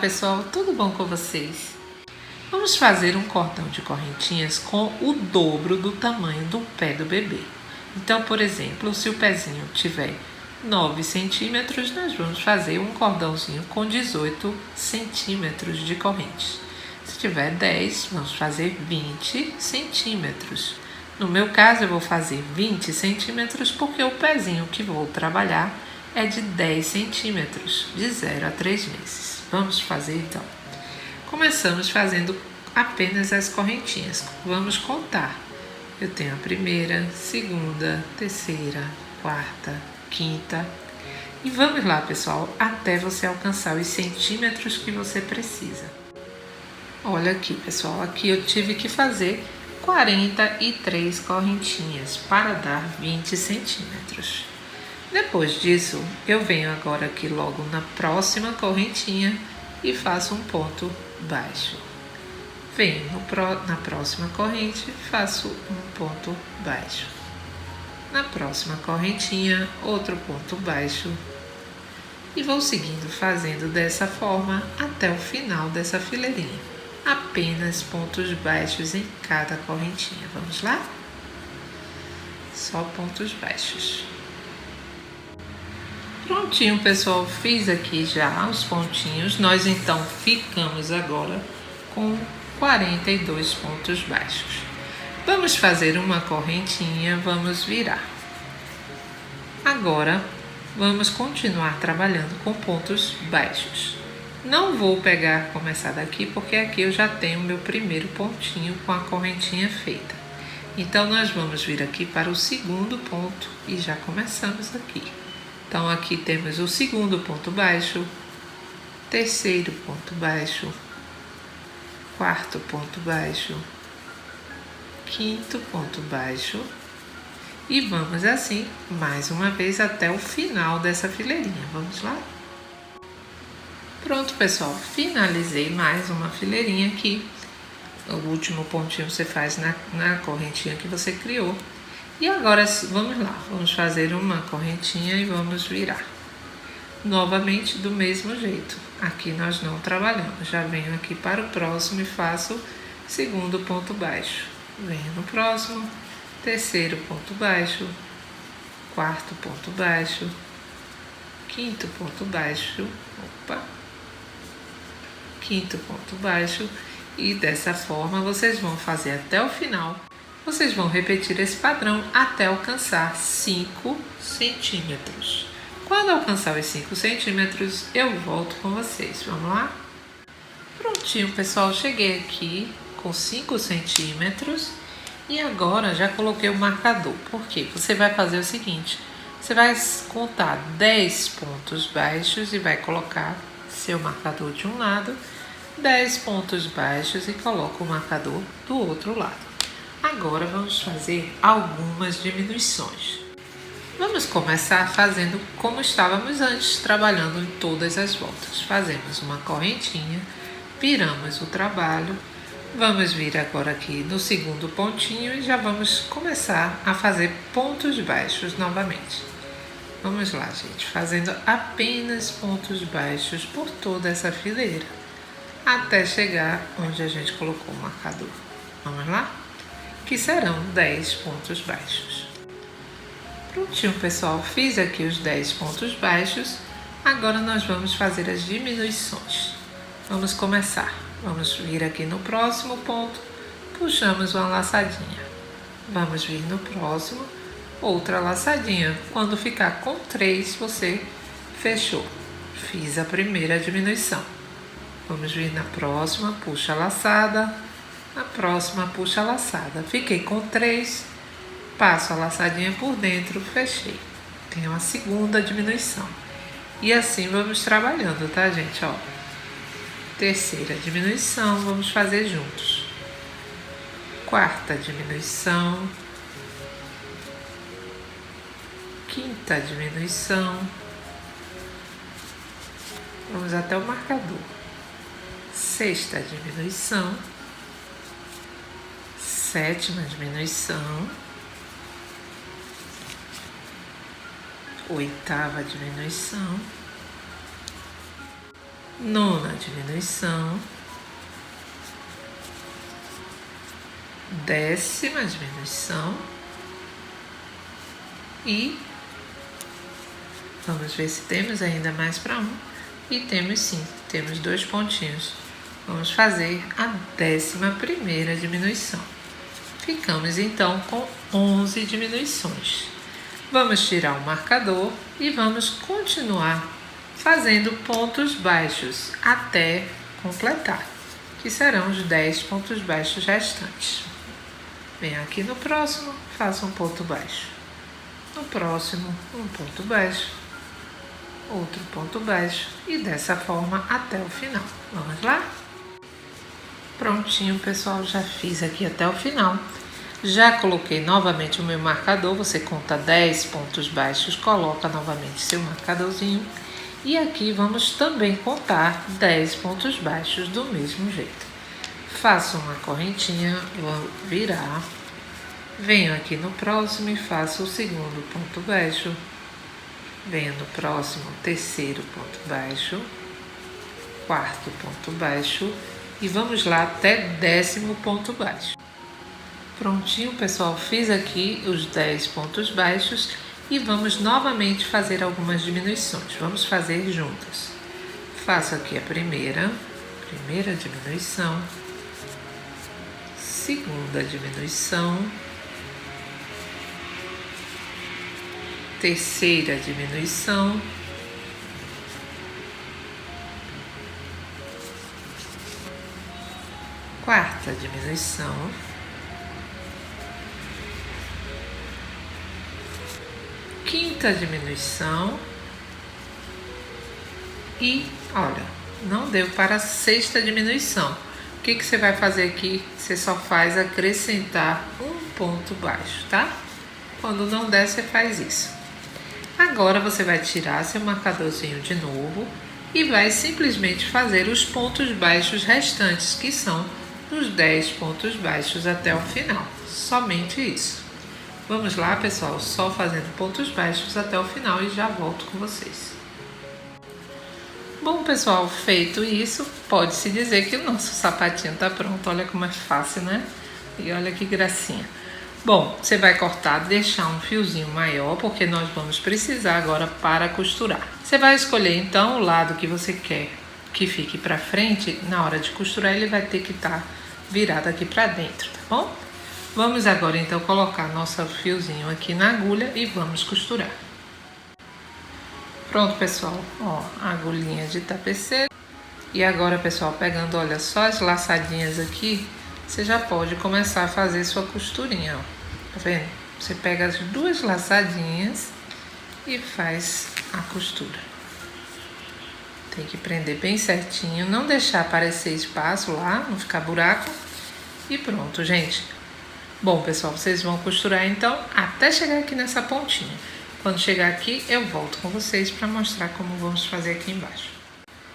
Olá pessoal, tudo bom com vocês? Vamos fazer um cordão de correntinhas com o dobro do tamanho do pé do bebê. Então, por exemplo, se o pezinho tiver 9 centímetros, nós vamos fazer um cordãozinho com 18 centímetros de corrente. Se tiver 10, vamos fazer 20 centímetros. No meu caso, eu vou fazer 20 centímetros porque o pezinho que vou trabalhar é de 10 centímetros, de 0 a 3 meses. Vamos fazer então. Começamos fazendo apenas as correntinhas. Vamos contar. Eu tenho a primeira, segunda, terceira, quarta, quinta. E vamos lá, pessoal, até você alcançar os centímetros que você precisa. Olha aqui, pessoal, aqui eu tive que fazer 43 correntinhas para dar 20 centímetros. Depois disso, eu venho agora aqui logo na próxima correntinha e faço um ponto baixo. Venho na próxima corrente, faço um ponto baixo. Na próxima correntinha, outro ponto baixo. E vou seguindo fazendo dessa forma até o final dessa fileirinha. Apenas pontos baixos em cada correntinha. Vamos lá? Só pontos baixos. Prontinho, pessoal, fiz aqui já os pontinhos. Nós então ficamos agora com 42 pontos baixos. Vamos fazer uma correntinha, vamos virar. Agora, vamos continuar trabalhando com pontos baixos. Não vou começar daqui, porque aqui eu já tenho o meu primeiro pontinho com a correntinha feita. Então, nós vamos vir aqui para o segundo ponto e já começamos aqui. Então, aqui temos o segundo ponto baixo, terceiro ponto baixo, quarto ponto baixo, quinto ponto baixo e vamos assim mais uma vez até o final dessa fileirinha. Vamos lá? Pronto, pessoal, finalizei mais uma fileirinha aqui. O último pontinho você faz na correntinha que você criou. E agora vamos lá, vamos fazer uma correntinha e vamos virar. Novamente do mesmo jeito. Aqui nós não trabalhamos. Já venho aqui para o próximo e faço segundo ponto baixo. Venho no próximo, terceiro ponto baixo, quarto ponto baixo, quinto ponto baixo, quinto ponto baixo. E dessa forma vocês vão fazer até o final. Vocês vão repetir esse padrão até alcançar 5 centímetros. Quando alcançar os 5 centímetros, eu volto com vocês. Vamos lá? Prontinho, pessoal. Cheguei aqui com 5 centímetros e agora já coloquei o marcador. Por quê? Você vai fazer o seguinte. Você vai contar 10 pontos baixos e vai colocar seu marcador de um lado, 10 pontos baixos e coloca o marcador do outro lado. Agora vamos fazer algumas diminuições. Vamos começar fazendo como estávamos antes, trabalhando em todas as voltas. Fazemos uma correntinha, viramos o trabalho, vamos vir agora aqui no segundo pontinho e já vamos começar a fazer pontos baixos novamente. Vamos lá, gente, fazendo apenas pontos baixos por toda essa fileira, até chegar onde a gente colocou o marcador. Vamos lá? Que serão 10 pontos baixos. Prontinho, pessoal, fiz aqui os 10 pontos baixos. Agora nós vamos fazer as diminuições. Vamos começar. Vamos vir aqui no próximo ponto, puxamos uma laçadinha. Vamos vir no próximo, outra laçadinha. Quando ficar com 3, você fechou. Fiz a primeira diminuição. Vamos vir na próxima, puxa a laçada. Na próxima, puxa a laçada. Fiquei com 3, passo a laçadinha por dentro, fechei. Tenho a segunda diminuição. E assim vamos trabalhando, tá, gente? Ó. Terceira diminuição, vamos fazer juntos. Quarta diminuição. Quinta diminuição. Vamos até o marcador. Sexta diminuição. Sétima diminuição, oitava diminuição, nona diminuição, décima diminuição e vamos ver se temos ainda mais para um. E temos sim, temos 2 pontinhos. Vamos fazer a 11ª diminuição. Ficamos então com 11 diminuições. Vamos tirar o marcador e vamos continuar fazendo pontos baixos até completar, que serão os 10 pontos baixos restantes. Venha aqui no próximo, faça um ponto baixo. No próximo, um ponto baixo, outro ponto baixo e dessa forma até o final. Vamos lá? Prontinho, pessoal, já fiz aqui até o final. Já coloquei novamente o meu marcador, você conta 10 pontos baixos, coloca novamente seu marcadorzinho. E aqui vamos também contar 10 pontos baixos do mesmo jeito. Faço uma correntinha, vou virar. Venho aqui no próximo e faço o segundo ponto baixo. Venho no próximo, terceiro ponto baixo, quarto ponto baixo e vamos lá até 10º ponto baixo. Prontinho, pessoal, fiz aqui os 10 pontos baixos e vamos novamente fazer algumas diminuições. Vamos fazer juntas. Faço aqui a primeira diminuição, segunda diminuição, terceira diminuição, quarta diminuição, quinta diminuição e, olha, não deu para a sexta diminuição. O que você vai fazer aqui? Você só faz acrescentar um ponto baixo, tá? Quando não der, você faz isso. Agora você vai tirar seu marcadorzinho de novo e vai simplesmente fazer os pontos baixos restantes, que são os 10 pontos baixos até o final. Somente isso. Vamos lá, pessoal, só fazendo pontos baixos até o final e já volto com vocês. Bom, pessoal, feito isso, pode-se dizer que o nosso sapatinho tá pronto. Olha como é fácil, né? E olha que gracinha. Bom, você vai cortar, deixar um fiozinho maior, porque nós vamos precisar agora para costurar. Você vai escolher, então, o lado que você quer que fique para frente. Na hora de costurar, ele vai ter que estar virado aqui para dentro, tá bom? Vamos agora, então, colocar nosso fiozinho aqui na agulha e vamos costurar. Pronto, pessoal, ó, a agulhinha de tapeceiro. E agora, pessoal, pegando, olha, só as laçadinhas aqui, você já pode começar a fazer sua costurinha, ó. Tá vendo? Você pega as 2 laçadinhas e faz a costura. Tem que prender bem certinho, não deixar aparecer espaço lá, não ficar buraco. E pronto, gente. Bom, pessoal, vocês vão costurar então até chegar aqui nessa pontinha. Quando chegar aqui, eu volto com vocês para mostrar como vamos fazer aqui embaixo.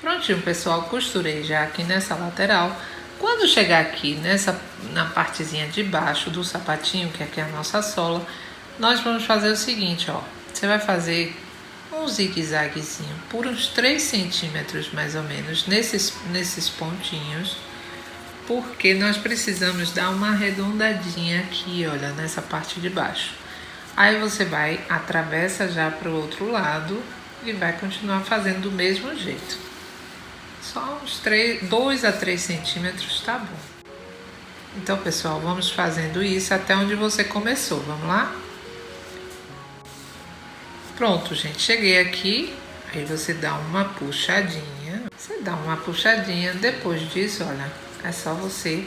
Prontinho, pessoal, costurei já aqui nessa lateral. Quando chegar aqui na partezinha de baixo do sapatinho, que aqui é a nossa sola, nós vamos fazer o seguinte, ó. Você vai fazer um zigue-zaguezinho por uns 3 centímetros mais ou menos nesses pontinhos, porque nós precisamos dar uma arredondadinha aqui, olha, nessa parte de baixo. Aí você vai, atravessa já para o outro lado e vai continuar fazendo do mesmo jeito. Só uns 2 a 3 centímetros, tá bom. Então, pessoal, vamos fazendo isso até onde você começou, vamos lá? Pronto, gente, cheguei aqui, aí você dá uma puxadinha. Você dá uma puxadinha, depois disso, olha, é só você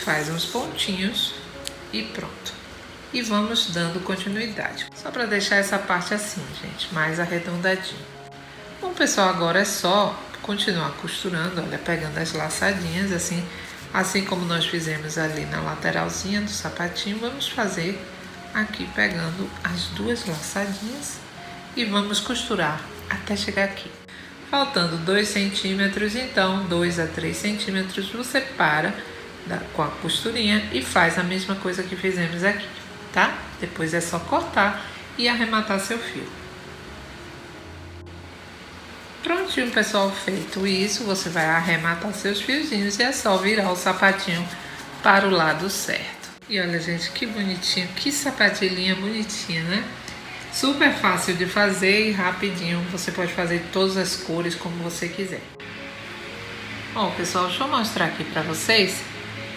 faz uns pontinhos e pronto. E vamos dando continuidade. Só para deixar essa parte assim, gente, mais arredondadinho. Bom, pessoal, agora é só continuar costurando, olha, pegando as laçadinhas, assim como nós fizemos ali na lateralzinha do sapatinho, vamos fazer aqui pegando as 2 laçadinhas e vamos costurar até chegar aqui. Faltando 2 centímetros, então 2 a 3 centímetros, você para com a costurinha e faz a mesma coisa que fizemos aqui, tá? Depois é só cortar e arrematar seu fio. Prontinho, pessoal, feito isso, você vai arrematar seus fiozinhos e é só virar o sapatinho para o lado certo. E olha, gente, que bonitinho, que sapatilhinha bonitinha, né? Super fácil de fazer e rapidinho, você pode fazer de todas as cores como você quiser. Bom, pessoal, deixa eu mostrar aqui para vocês.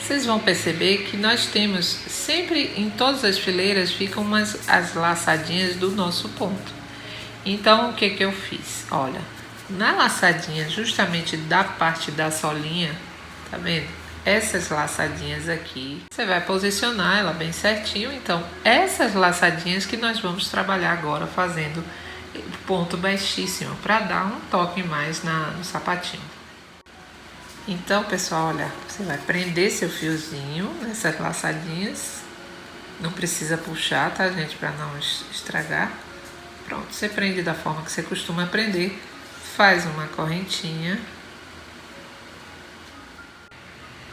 Vocês vão perceber que nós temos sempre em todas as fileiras ficam as laçadinhas do nosso ponto. Então, o que eu fiz? Olha, na laçadinha justamente da parte da solinha, tá vendo? Essas laçadinhas aqui, você vai posicionar ela bem certinho. Então, essas laçadinhas que nós vamos trabalhar agora fazendo ponto baixíssimo para dar um toque mais no sapatinho. Então, pessoal, olha, você vai prender seu fiozinho nessas laçadinhas. Não precisa puxar, tá, gente? Para não estragar. Pronto, você prende da forma que você costuma prender. Faz uma correntinha.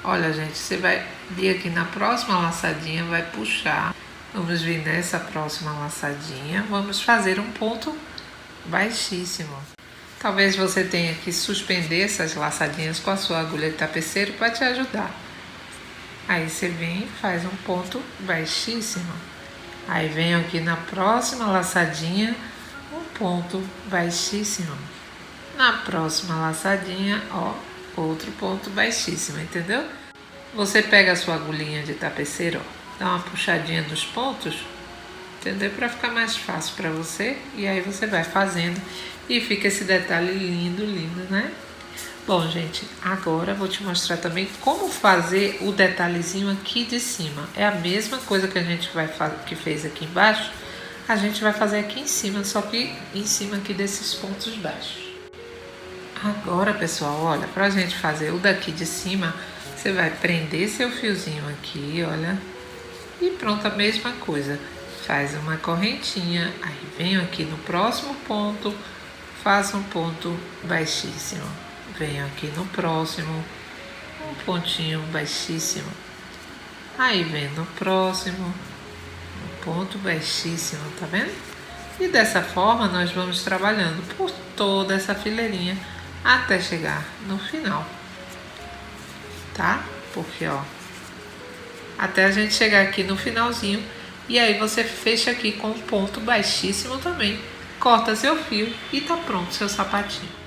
Olha, gente, você vai vir aqui na próxima laçadinha, vai puxar. Vamos vir nessa próxima laçadinha. Vamos fazer um ponto baixíssimo. Talvez você tenha que suspender essas laçadinhas com a sua agulha de tapeceiro para te ajudar. Aí você vem e faz um ponto baixíssimo. Aí vem aqui na próxima laçadinha, um ponto baixíssimo. Na próxima laçadinha, ó, outro ponto baixíssimo, entendeu? Você pega a sua agulhinha de tapeceiro, ó, dá uma puxadinha nos pontos, entendeu? Para ficar mais fácil para você. E aí você vai fazendo e fica esse detalhe lindo, lindo, né? Bom, gente, agora eu vou te mostrar também como fazer o detalhezinho aqui de cima. É a mesma coisa que a gente que fez aqui embaixo, a gente vai fazer aqui em cima, só que em cima aqui desses pontos baixos. Agora, pessoal, olha, pra gente fazer o daqui de cima, você vai prender seu fiozinho aqui, olha, e pronto, a mesma coisa. Faz uma correntinha, aí venho aqui no próximo ponto, faço um ponto baixíssimo. Venho aqui no próximo, um pontinho baixíssimo. Aí vem no próximo, um ponto baixíssimo, tá vendo? E dessa forma nós vamos trabalhando por toda essa fileirinha até chegar no final, tá? Porque, ó, até a gente chegar aqui no finalzinho, e aí você fecha aqui com um ponto baixíssimo também, corta seu fio e tá pronto seu sapatinho.